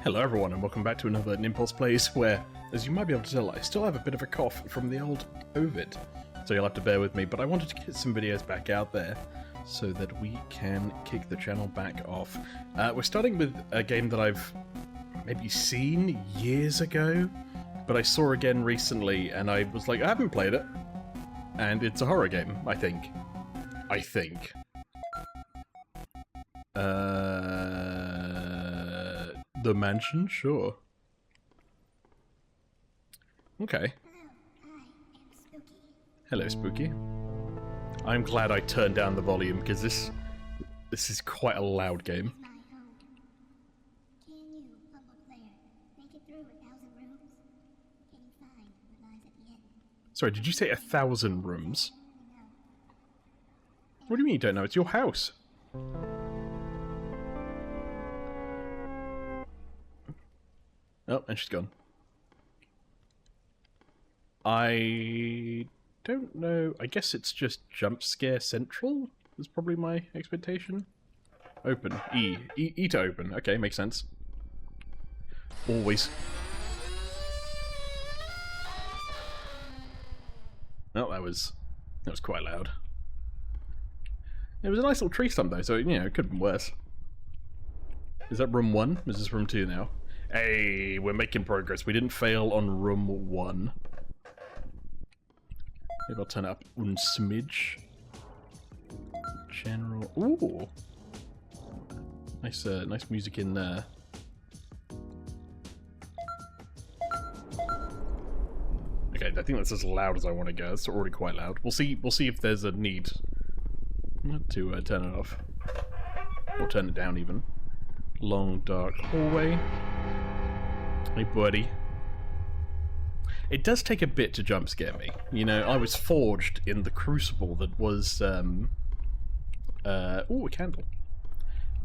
Hello everyone and welcome back to another Nimpulse Plays where, as you might be able to tell, I still have a bit of a cough from the old COVID, so you'll have to bear with me, but I wanted to get some videos back out there so that we can kick the channel back off. We're starting with a game that I've maybe seen years ago, but I saw again recently and I was like, I haven't played it, and it's a horror game, I think. The mansion? Sure. Okay. Hello, Spooky. I'm glad I turned down the volume, because this is quite a loud game. Can you, humble player, make it through 1,000 rooms? Can you find what lies at the end? Sorry, did you say 1,000 rooms? What do you mean you don't know? It's your house. Oh, and she's gone. I don't know. I guess it's just jump scare central is probably my expectation. Open. E to open. Okay, makes sense. Always. Oh, that was quite loud. It was a nice little tree stump though, so you know, it could have been worse. Is that room 1? Is this room 2 now? Hey, we're making progress. We didn't fail on room 1. Maybe I'll turn it up un smidge. General. Ooh, nice, nice music in there. Okay, I think that's as loud as I want to go. It's already quite loud. We'll see. We'll see if there's a need to turn it off or turn it down even. Long dark hallway. Hey, buddy. It does take a bit to jump scare me. You know, I was forged in the crucible that was, ooh, a candle.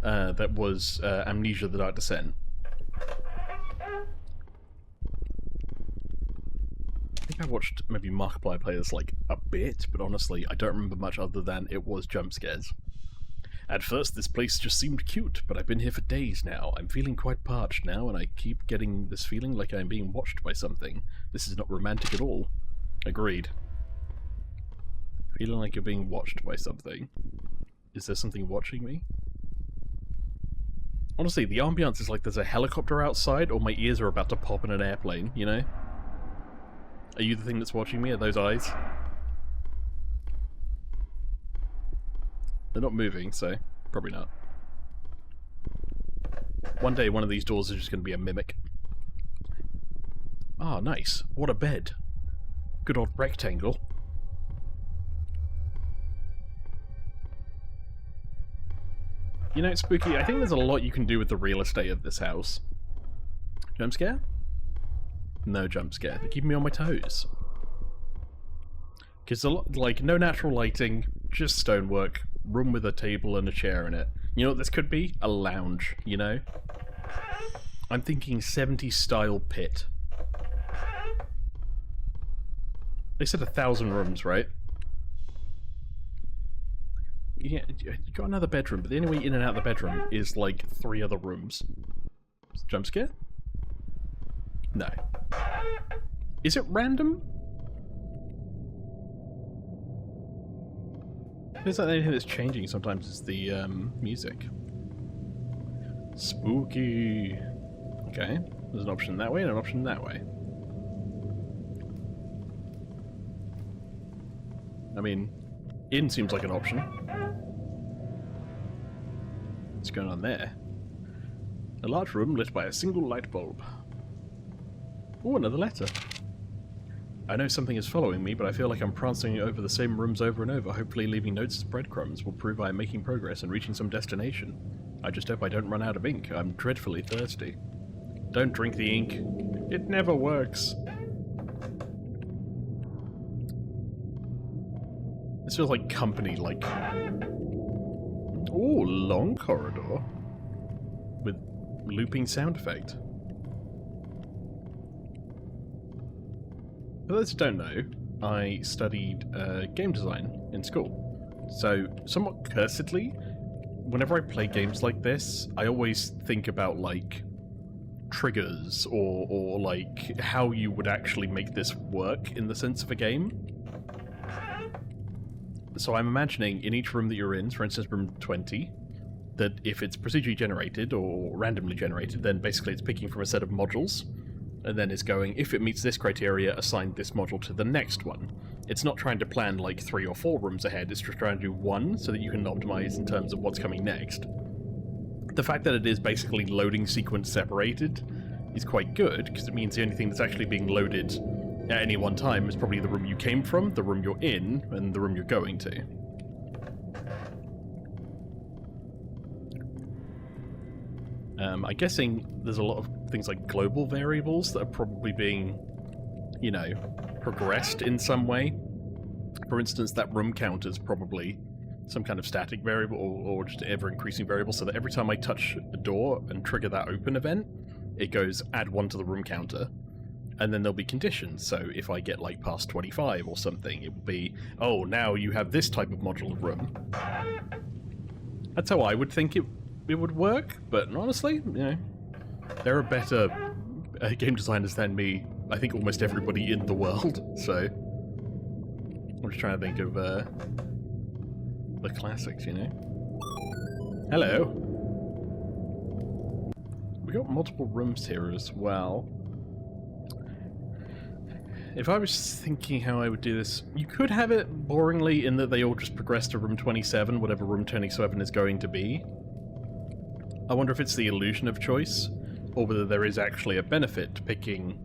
That was, Amnesia: The Dark Descent. I think I watched maybe Markiplier play this, like, a bit, but honestly, I don't remember much other than it was jump scares. At first, this place just seemed cute, but I've been here for days now. I'm feeling quite parched now, and I keep getting this feeling like I'm being watched by something. This is not romantic at all. Agreed. Feeling like you're being watched by something. Is there something watching me? Honestly, the ambiance is like there's a helicopter outside, or my ears are about to pop in an airplane, you know? Are you the thing that's watching me? Are those eyes? They're not moving, so probably not. One day, one of these doors is just going to be a mimic. Ah, nice. What a bed. Good old rectangle. You know, Spooky, I think there's a lot you can do with the real estate of this house. Jump scare? No jump scare. They're keeping me on my toes. Because, like, no natural lighting, just stonework. Room with a table and a chair in it. You know what this could be? A lounge, you know? I'm thinking 70s style pit. They said 1,000 rooms, right? Yeah, you got another bedroom, but the only way in and out of the bedroom is like 3 other rooms. Jump scare? No. Is it random? It's like anything that's changing sometimes is the music. Spooky. Okay, there's an option that way and an option that way. I mean, in seems like an option. What's going on there? A large room lit by a single light bulb. Oh, another letter. I know something is following me, but I feel like I'm prancing over the same rooms over and over. Hopefully leaving notes as breadcrumbs will prove I am making progress and reaching some destination. I just hope I don't run out of ink. I'm dreadfully thirsty. Don't drink the ink. It never works. This feels like company, like... Ooh, long corridor. With looping sound effect. For those who don't know, I studied game design in school. So, somewhat cursedly, whenever I play games like this, I always think about, like, triggers or like, how you would actually make this work in the sense of a game. So I'm imagining in each room that you're in, for instance room 20, that if it's procedurally generated or randomly generated, then basically it's picking from a set of modules, and then it's going, if it meets this criteria, assign this module to the next one. It's not trying to plan like 3 or 4 rooms ahead, it's just trying to do one so that you can optimize in terms of what's coming next. The fact that it is basically loading sequence separated is quite good, because it means the only thing that's actually being loaded at any one time is probably the room you came from, the room you're in, and the room you're going to. I'm guessing there's a lot of things like global variables that are probably being, you know, progressed in some way. For instance, that room count is probably some kind of static variable or just ever-increasing variable, so that every time I touch a door and trigger that open event, it goes add 1 to the room counter. And then there'll be conditions, so if I get like past 25 or something, it will be, oh, now you have this type of module of room. That's how I would think it would work, but honestly, you know, there are better game designers than me, I think almost everybody in the world, so I'm just trying to think of the classics, you know. Hello. We got multiple rooms here as well. If I was thinking how I would do this, you could have it boringly in that they all just progress to room 27, whatever room 27 is going to be. I wonder if it's the illusion of choice, or whether there is actually a benefit to picking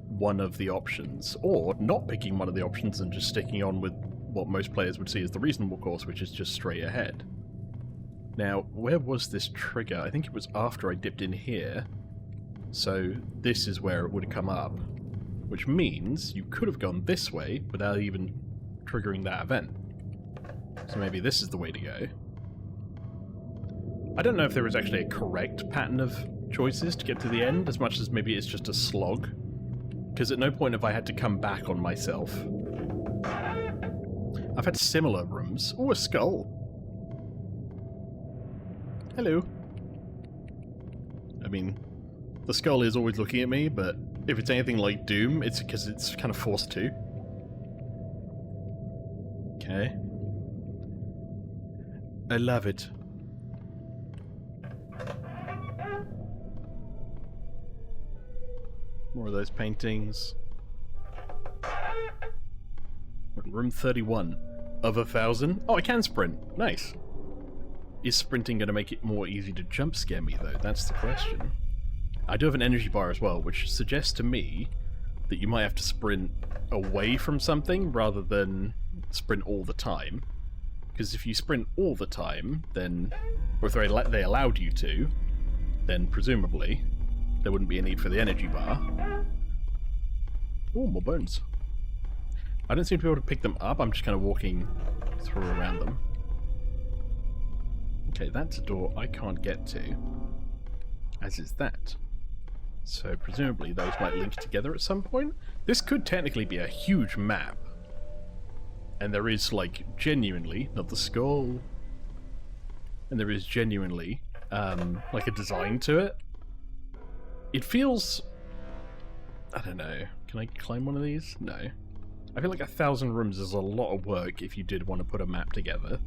one of the options, or not picking one of the options and just sticking on with what most players would see as the reasonable course, which is just straight ahead. Now, where was this trigger? I think it was after I dipped in here, so this is where it would have come up. Which means you could have gone this way without even triggering that event. So maybe this is the way to go. I don't know if there is actually a correct pattern of choices to get to the end, as much as maybe it's just a slog. Because at no point have I had to come back on myself. I've had similar rooms. Oh, a skull! Hello. I mean, the skull is always looking at me, but if it's anything like Doom, it's because it's kind of forced to. Okay. I love it. More of those paintings. Room 31 of 1,000. Oh, I can sprint. Nice. Is sprinting going to make it more easy to jump scare me, though? That's the question. I do have an energy bar as well, which suggests to me that you might have to sprint away from something rather than sprint all the time. Because if you sprint all the time, then, or if they allowed you to, then presumably there wouldn't be a need for the energy bar. Oh, more bones. I don't seem to be able to pick them up, I'm just kind of walking through around them. Okay, that's a door I can't get to, as is that. So presumably those might link together at some point. This could technically be a huge map. And there is, like, genuinely, not the skull, and there is genuinely, like a design to it. It feels... I don't know. Can I climb one of these? No. I feel like 1,000 rooms is a lot of work if you did want to put a map together.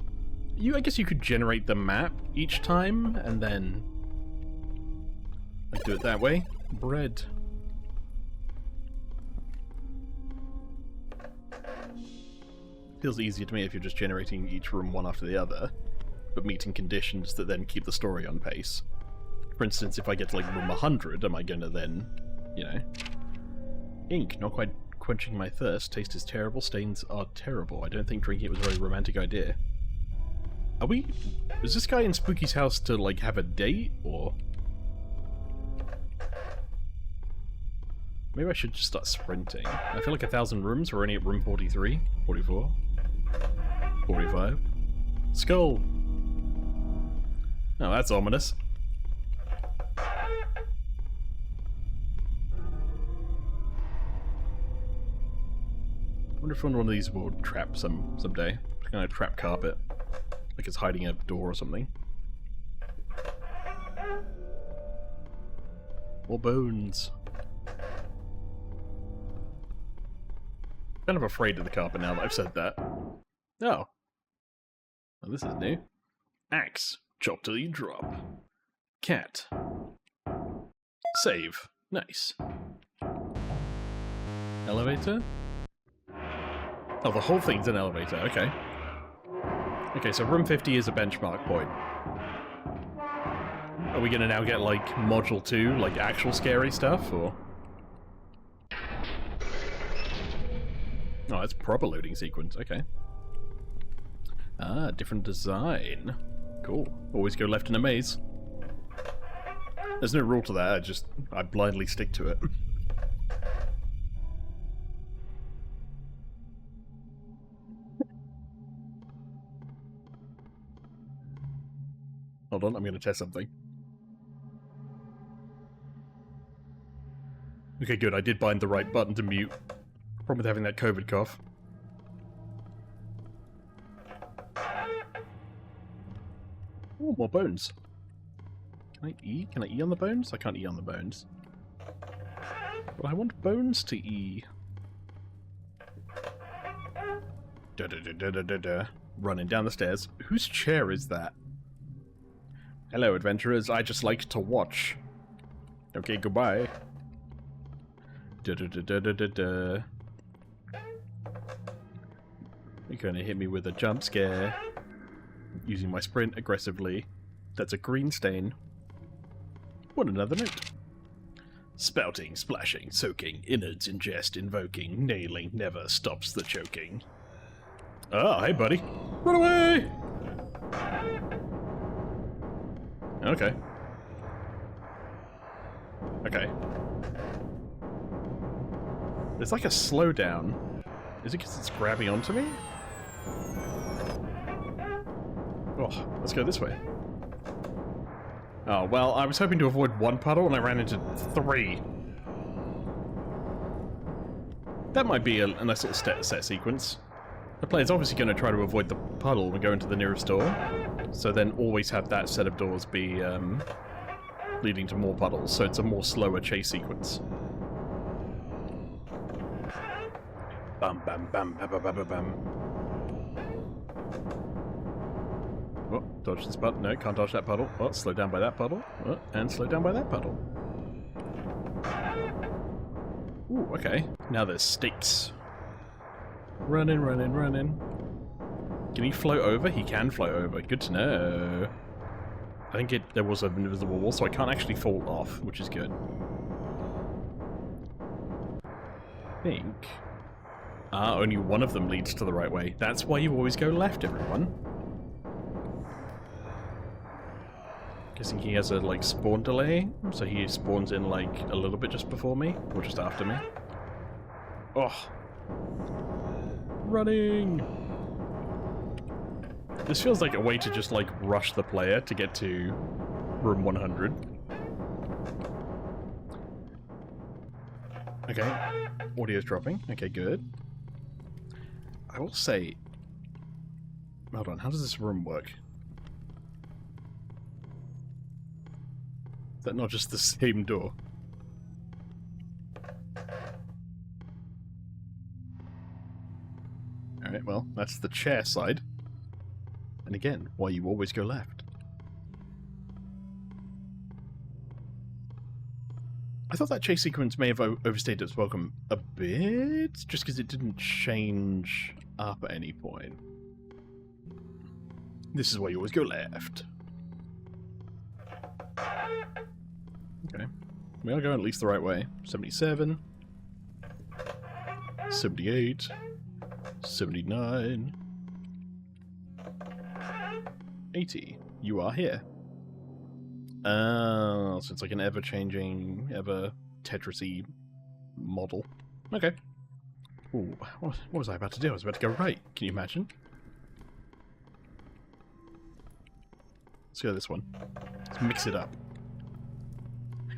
I guess you could generate the map each time, and then... I'd do it that way. Bread. Feels easier to me if you're just generating each room one after the other, but meeting conditions that then keep the story on pace. For instance, if I get to like room 100, am I gonna then, you know... Ink, not quite quenching my thirst. Taste is terrible, stains are terrible. I don't think drinking it was a very romantic idea. Are we... Is this guy in Spooky's house to, like, have a date, or... Maybe I should just start sprinting. I feel like 1,000 rooms, we're only at room 43, 44, 45. Skull! Oh, that's ominous. wonder if one of these will trap someday. It's gonna trap carpet. Like it's hiding a door or something. More bones. Kind of afraid of the carpet now that I've said that. Oh. Well, this is new. Axe. Chop till you drop. Cat. Save. Nice. Elevator? Oh, the whole thing's an elevator. Okay. Okay, so room 50 is a benchmark point. Are we gonna now get, like, Module 2, like, actual scary stuff, or...? Oh, that's proper loading sequence. Okay. Ah, different design. Cool. Always go left in a maze. There's no rule to that, I blindly stick to it. Hold on, I'm gonna test something. Okay, good, I did bind the right button to mute. Problem with having that COVID cough. Oh, more bones. Can I E? Can I E on the bones? I can't E on the bones. But I want bones to E. Da da da da da da da. Running down the stairs. Whose chair is that? Hello, adventurers. I just like to watch. Okay, goodbye. Da da da da da da da. You're gonna hit me with a jump scare. Using my sprint aggressively. That's a green stain. What another note. Spouting, splashing, soaking, innards ingest, invoking, nailing never stops the choking. Oh, hey buddy. Run away! Okay. Okay. There's like a slowdown. Is it because it's grabbing onto me? Oh, let's go this way. Oh, well, I was hoping to avoid one puddle and I ran into 3. That might be a nice little set sequence. The player's obviously going to try to avoid the puddle and go into the nearest door. So then always have that set of doors be leading to more puddles, so it's a more slower chase sequence. Bam bam bam bam bam bam bam. Oh, dodge this button. No, can't dodge that puddle. Oh, slow down by that puddle. Oh, and slow down by that puddle. Ooh, okay. Now there's stakes. Running, running, running. Can he float over? He can float over. Good to know. I think there was an invisible wall, so I can't actually fall off, which is good. I think... Ah, only one of them leads to the right way. That's why you always go left, everyone. Guessing he has a, like, spawn delay, so he spawns in, like, a little bit just before me, or just after me. Oh. Running! This feels like a way to just, like, rush the player to get to room 100. Okay. Audio's dropping. Okay, good. I will say... Hold on, how does this room work? Is that not just the same door? Alright, well, that's the chair side. And again, why you always go left. I thought that chase sequence may have overstayed its welcome a bit, just because it didn't change up at any point. This is why you always go left. Okay. We are going at least the right way. 77. 78. 79. 80. You are here. So it's like an ever-changing, ever-Tetris-y model. Okay. Ooh, what was I about to do? I was about to go right. Can you imagine? Let's go this one. Let's mix it up.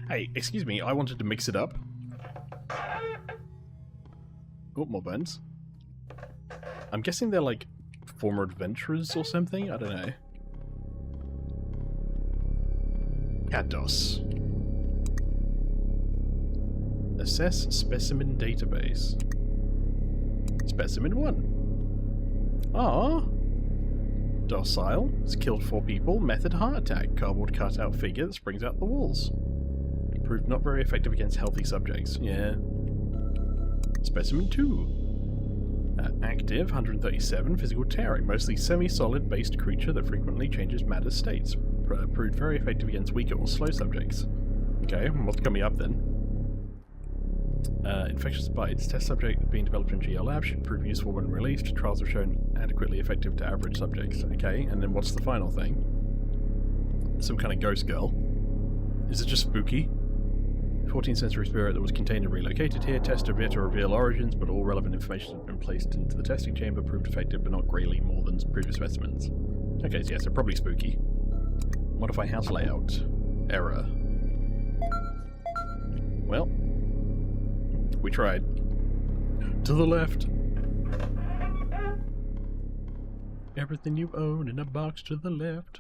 Hey, excuse me, I wanted to mix it up. Oh, more bones. I'm guessing they're like former adventurers or something? I don't know. CatDOS. Assess specimen database. Specimen 1. Ah. Docile. It's killed 4 people. Method heart attack. Cardboard cutout figure that springs out the walls. Proved not very effective against healthy subjects. Yeah. Specimen 2. Active, 137, physical tearing, mostly semi-solid based creature that frequently changes matter states. Proved very effective against weaker or slow subjects. Okay, what's coming up then? Infectious bites. Test subject being developed in GL Lab should prove useful when released. Trials have shown adequately effective to average subjects. Okay, and then what's the final thing? Some kind of ghost girl. Is it just spooky? 14th century spirit that was contained and relocated here. Test of it to reveal origins, but all relevant information has been placed into the testing chamber. Proved effective, but not greatly more than previous specimens. Okay, so yeah, so probably spooky. Modify house layout. Error. Well, we tried. To the left. Everything you own in a box to the left.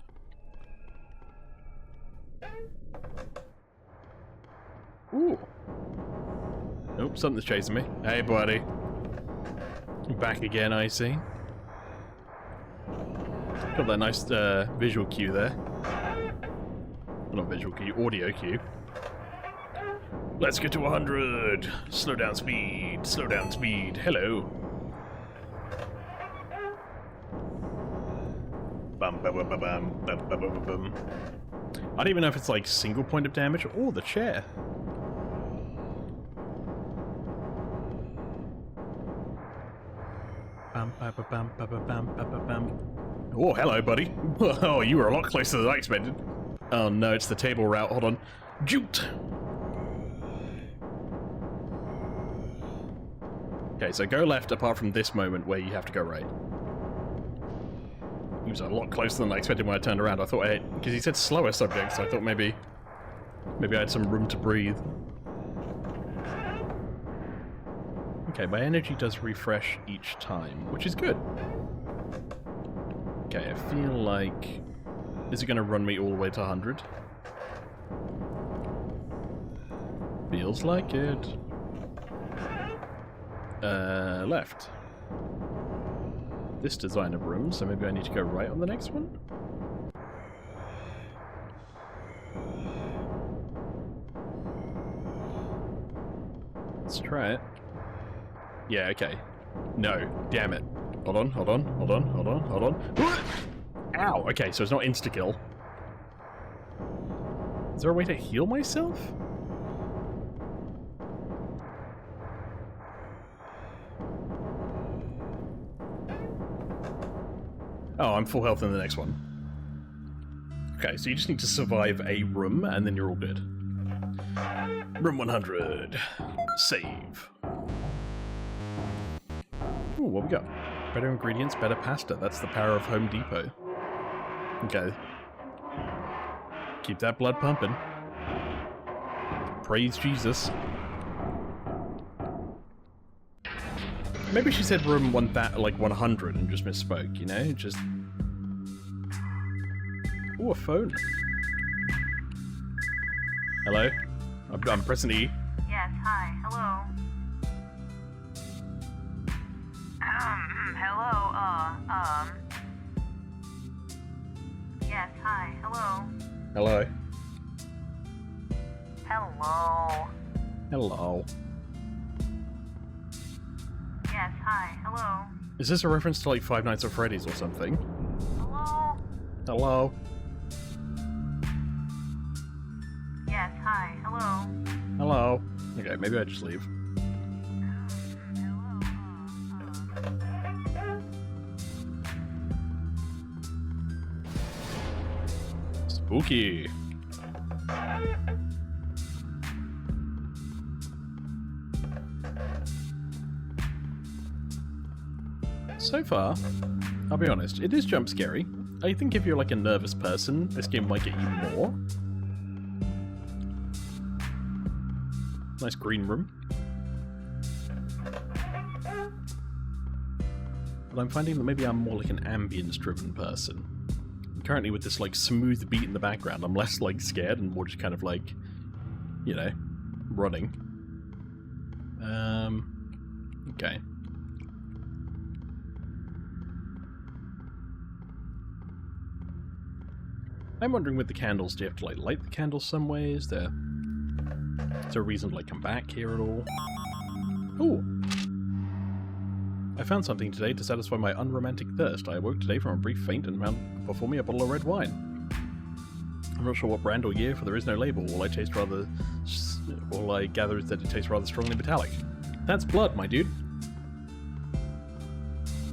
Ooh. Nope, something's chasing me. Hey, buddy. Back again, I see. Got that nice visual cue there. Not visual cue, audio cue. Let's get to 100. Slow down speed. Slow down speed. Hello. Bum bum bum bum bum bum bum bum. I don't even know if it's like single point of damage. Oh, the chair. Bum bum bum bum bum bum bum bum. Oh, hello, buddy. Oh, you were a lot closer than I expected. Oh no, it's the table route. Hold on. Jute. Okay, so go left apart from this moment where you have to go right. He was a lot closer than I expected when I turned around. I thought because he said slower subjects, so I thought maybe I had some room to breathe. Okay, my energy does refresh each time, which is good. Okay, I feel like... Is it going to run me all the way to 100? Feels like it. Left. This design of room, so maybe I need to go right on the next one? Let's try it. Yeah, okay. No, damn it. Hold on, hold on, hold on, hold on, hold on. Ow! Okay, so it's not insta-kill. Is there a way to heal myself? Oh, I'm full health in the next one. Okay, so you just need to survive a room, and then you're all good. Room 100. Save. Ooh, what we got? Better ingredients, better pasta. That's the power of Home Depot. Okay. Keep that blood pumping. Praise Jesus. Maybe she said room 100 and just misspoke, you know? Just... Ooh, a phone. Hello? I'm pressing E. Yes, hi, hello. Hello, Yes, hi, hello. Hello. Hello. Hello. Yes, hi, hello. Is this a reference to like Five Nights at Freddy's or something? Hello. Hello. Yes, hi, hello. Hello. Okay, maybe I just leave. Spooky. So far, I'll be honest, it is jump scary. I think if you're like a nervous person, this game might get you more. Nice green room. but I'm finding that maybe I'm more like an ambience-driven person. Currently with this like smooth beat in the background, I'm less like scared and more just kind of like, you know, running. Okay. I'm wondering with the candles, do you have to like light the candles some way? Is there a reason to like come back here at all? Ooh! I found something today to satisfy my unromantic thirst. I awoke today from a brief faint and found before me a bottle of red wine. I'm not sure what brand or year, for there is no label. All I gather is that it tastes rather strongly metallic. That's blood, my dude.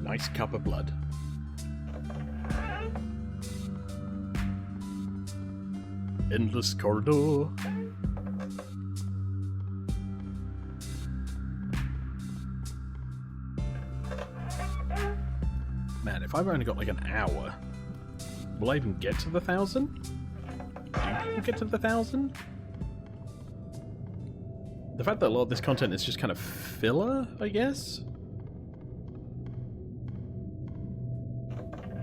Nice cup of blood. Endless corridor. Man, if I've only got like an hour, will I even get to the 1,000? Do people get to the 1,000? The fact that a lot of this content is just kind of filler, I guess?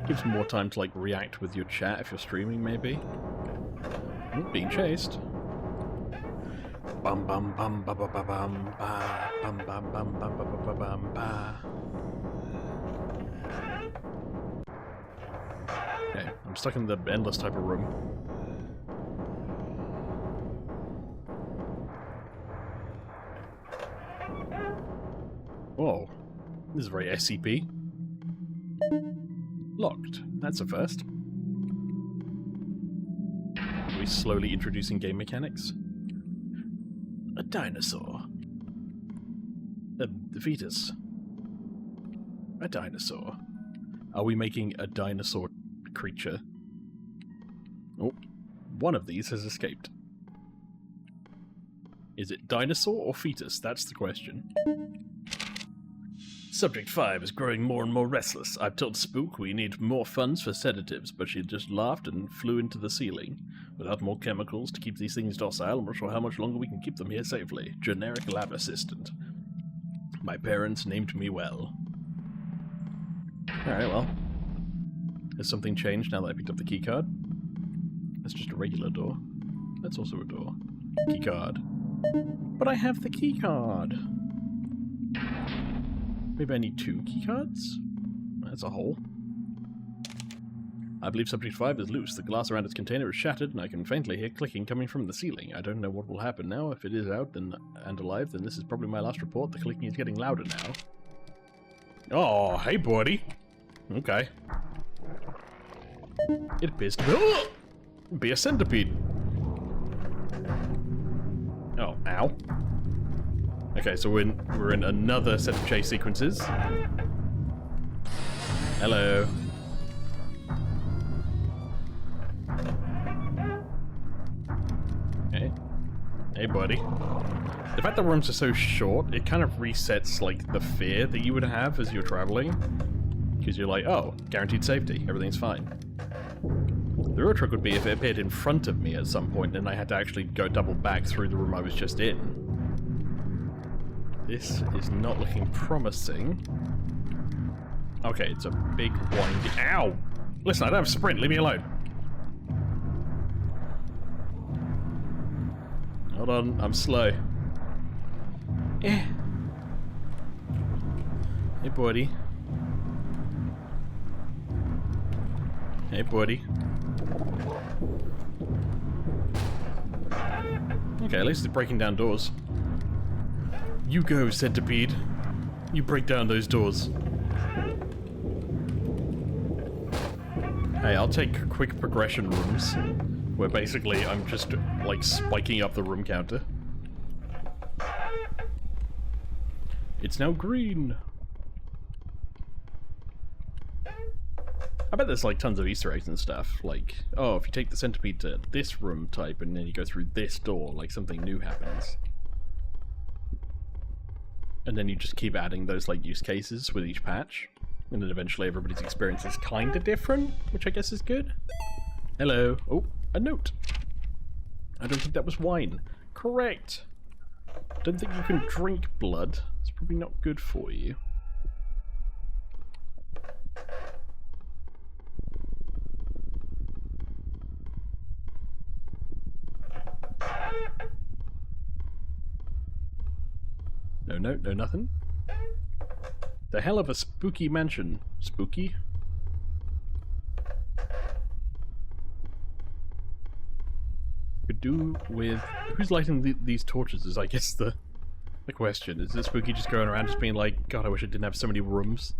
Gives more time to like react with your chat if you're streaming, maybe. Ooh, being chased. Bum bum bum ba ba ba bum ba bum bum bum bum ba ba ba bum ba. Okay, I'm stuck in the endless type of room. Whoa, this is very SCP. Locked. That's a first. Are we slowly introducing game mechanics? A dinosaur. A fetus. A dinosaur. Are we making a dinosaur creature? Oh, one of these has escaped. Is it dinosaur or fetus? That's the question. Subject 5 is growing more and more restless. I've told Spook we need more funds for sedatives, but she just laughed and flew into the ceiling. Without more chemicals to keep these things docile, I'm not sure how much longer we can keep them here safely. Generic lab assistant. My parents named me well. Alright, well. Has something changed now that I picked up the keycard? That's just a regular door. That's also a door. Keycard. But I have the keycard! Maybe I need 2 keycards? That's a hole. I believe Subject 5 is loose. The glass around its container is shattered, and I can faintly hear clicking coming from the ceiling. I don't know what will happen now. If it is out and alive, then this is probably my last report. The clicking is getting louder now. Oh, hey, buddy. Okay. It appears to be a centipede. Oh, ow. Okay, so we're in another set of chase sequences. Hello. Hey. Hey, buddy. The fact that rooms are so short, it kind of resets, like, the fear that you would have as you're traveling. Because you're like, oh, guaranteed safety, everything's fine. The real trick would be if it appeared in front of me at some point and I had to actually go double back through the room I was just in. This is not looking promising. Okay, it's a big windy... Ow! Listen, I don't have sprint, leave me alone. Hold on, I'm slow. Eh. Hey, buddy. Hey, buddy. Okay, at least it's breaking down doors. You go, centipede. You break down those doors. Hey, I'll take quick progression rooms, where basically I'm just, like, spiking up the room counter. It's now green! I bet there's, like, tons of Easter eggs and stuff. Like, oh, if you take the centipede to this room type and then you go through this door, like, something new happens. And then you just keep adding those, like, use cases with each patch. And then eventually everybody's experience is kinda different, which I guess is good. Hello. Oh, a note. I don't think that was wine. Correct. Don't think you can drink blood. It's probably not good for you. No note, no nothing. The hell of a spooky mansion. Spooky? Could do with... Who's lighting these torches is, I guess, the question. Is it spooky just going around just being like, God, I wish I didn't have so many rooms?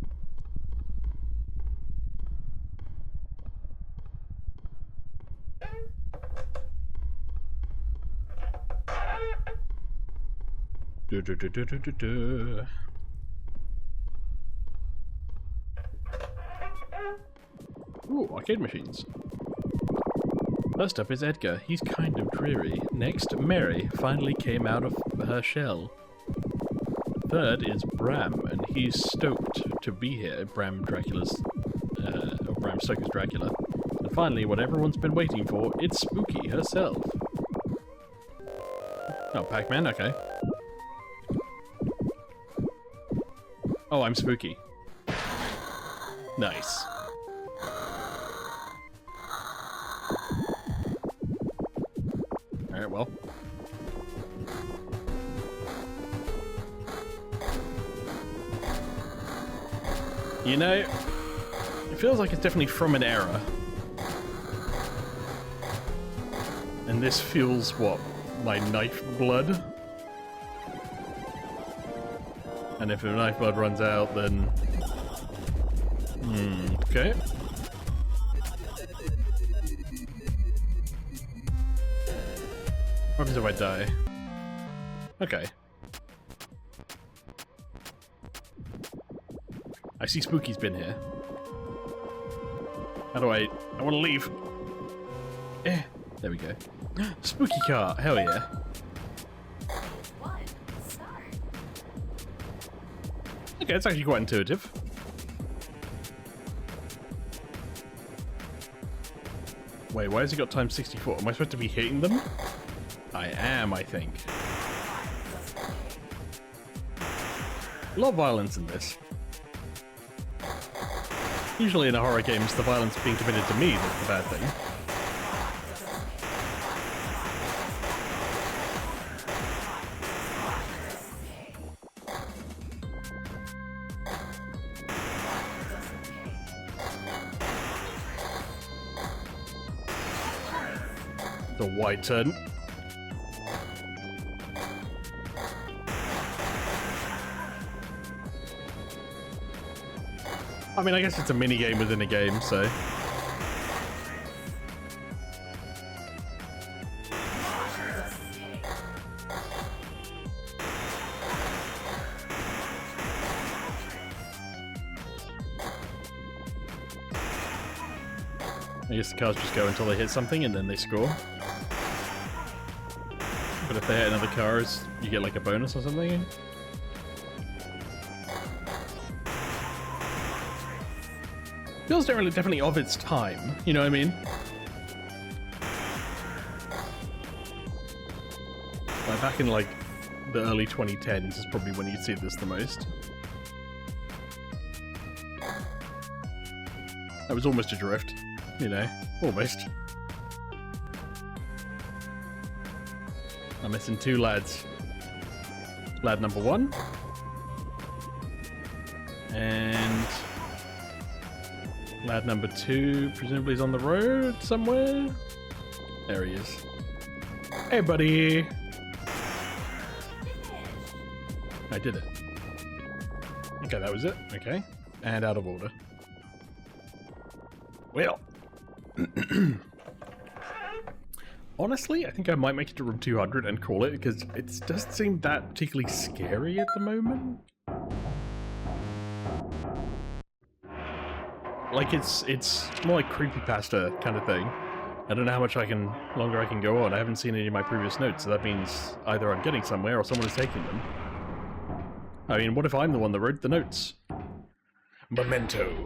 Ooh, arcade machines. First up is Edgar. He's kind of dreary. Next, Mary finally came out of her shell. Third is Bram, and he's stoked to be here. Bram Stoker's Dracula. And finally, what everyone's been waiting for, it's Spooky herself. Oh, Pac-Man, okay. Oh, I'm Spooky. Nice. Alright, well. You know, it feels like it's definitely from an era. And this feels, what, my knife blood? And if the knife blood runs out, then... okay. What happens if I die? Okay. I see Spooky's been here. How do I want to leave. There we go. Spooky car, hell yeah. Okay, it's actually quite intuitive. Wait, why has he got times 64? Am I supposed to be hitting them? I am, I think. A lot of violence in this. Usually in a horror game, it's the violence being committed to me that's the bad thing. The wide turn. I mean, I guess it's a mini game within a game, so. I guess the cars just go until they hit something and then they score. But if they hit another car, you get like a bonus or something. Feels definitely of its time, you know what I mean? Like back in like the early 2010s is probably when you'd see this the most. That was almost a drift, you know, almost. I'm missing two lads. Lad number one. And lad number two, presumably is on the road somewhere. There he is. Hey, buddy. I did it. Okay, that was it. Okay. And out of order. Well. Honestly, I think I might make it to room 200 and call it, because it doesn't seem that particularly scary at the moment. Like, it's more like creepypasta kind of thing. I don't know how much longer I can go on. I haven't seen any of my previous notes, so that means either I'm getting somewhere or someone is taking them. I mean, what if I'm the one that wrote the notes? Memento.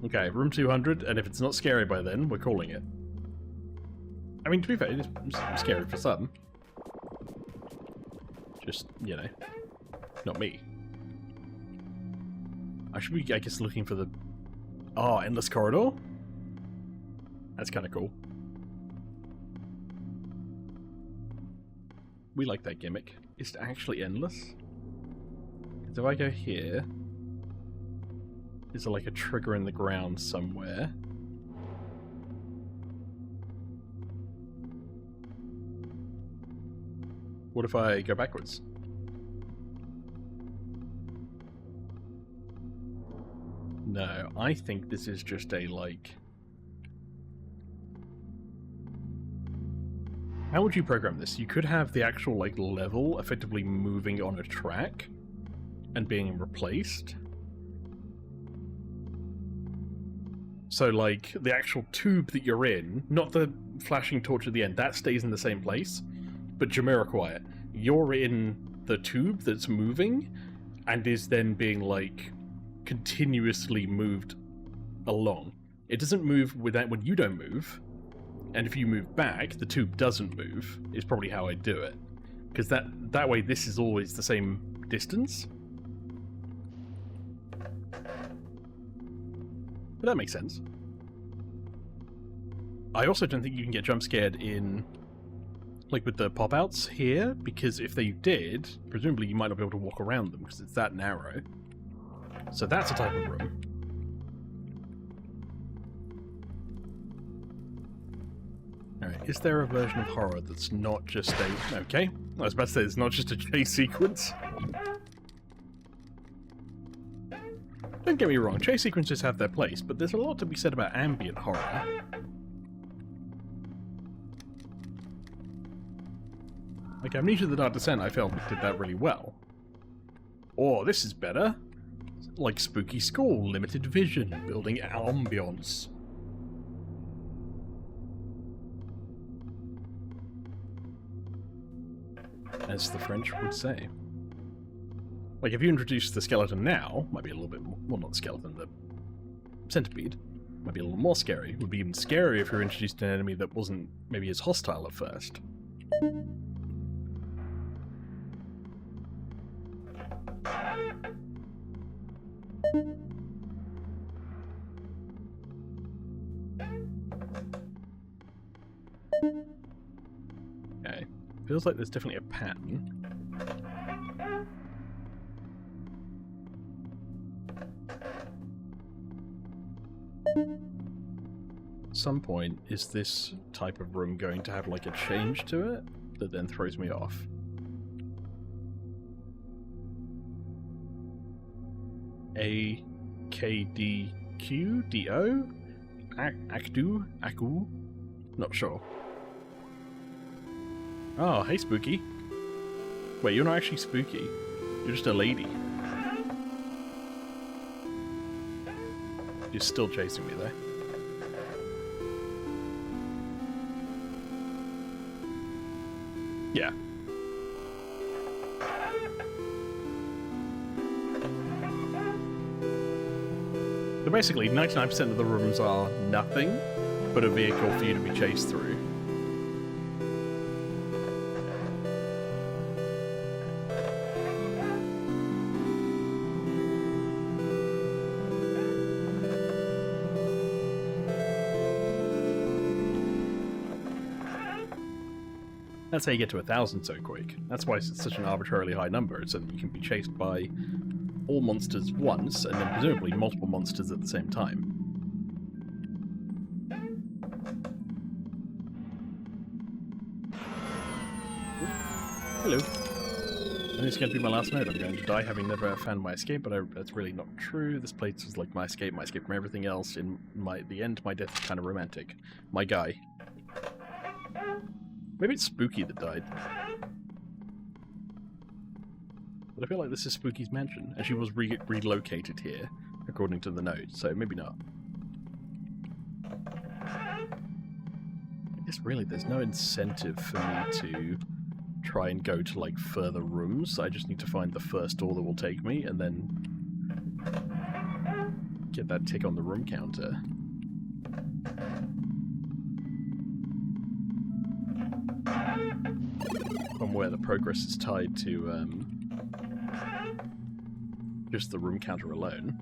Okay, room 200, and if it's not scary by then, we're calling it. I mean, to be fair, it's scary for some. Just, you know, not me. I should be, I guess, looking for the... Oh, endless corridor? That's kind of cool. We like that gimmick. It's actually endless. So if I go here, is there like a trigger in the ground somewhere? What if I go backwards? No, I think this is just a, like... How would you program this? You could have the actual, like, level effectively moving on a track and being replaced. So, like, the actual tube that you're in, not the flashing torch at the end, that stays in the same place. But Jamiroquai, you're in the tube that's moving and is then being, like, continuously moved along. It doesn't move without when you don't move, and if you move back, the tube doesn't move, is probably how I do it. Because that way this is always the same distance. But that makes sense. I also don't think you can get jump scared in, like, with the pop-outs here, because if they did, presumably you might not be able to walk around them, because it's that narrow. So that's a type of room. Alright, is there a version of horror that's not just a... Okay, I was about to say, it's not just a chase sequence. Don't get me wrong, chase sequences have their place, but there's a lot to be said about ambient horror. Like, Amnesia: The Dark Descent, I felt did that really well. Or, this is better. Like Spooky School, limited vision, building ambience. As the French would say. Like, if you introduce the skeleton now, might be a little bit more... Well, not the skeleton, the centipede. Might be a little more scary. It would be even scarier if you introduced an enemy that wasn't maybe as hostile at first. Okay. Feels like there's definitely a pattern. At some point, is this type of room going to have like a change to it that then throws me off? A K D Q D O? Akdu? Aku? Not sure. Oh, hey Spooky. Wait, you're not actually Spooky. You're just a lady. You're still chasing me though. Yeah. So basically, 99% of the rooms are nothing but a vehicle for you to be chased through. That's how you get to 1,000 so quick. That's why it's such an arbitrarily high number, so that you can be chased by all monsters once, and then presumably multiple monsters at the same time. Hello. And it's going to be my last note. I'm going to die having never found my escape, but that's really not true. This place is like my escape from everything else. In the end, my death is kind of romantic. My guy. Maybe it's Spooky that died. But I feel like this is Spooky's mansion, and she was relocated here, according to the note, so maybe not. I guess really there's no incentive for me to try and go to, like, further rooms. I just need to find the first door that will take me, and then get that tick on the room counter. From where the progress is tied to just the room counter alone.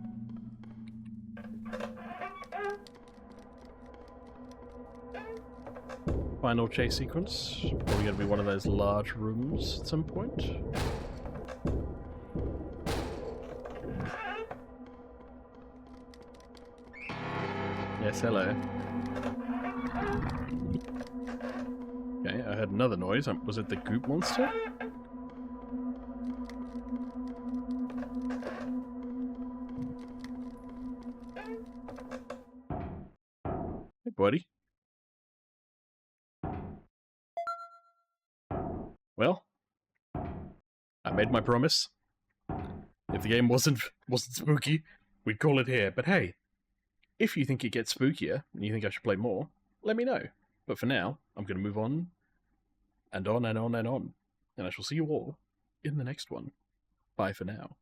Final chase sequence. Probably going to be one of those large rooms at some point. Yes, hello. Okay, I heard another noise. Was it the goop monster? Hey, buddy. Well, I made my promise. If the game wasn't spooky, we'd call it here. But hey, if you think it gets spookier and you think I should play more, let me know. But for now, I'm going to move on and on and on and on. And I shall see you all in the next one. Bye for now.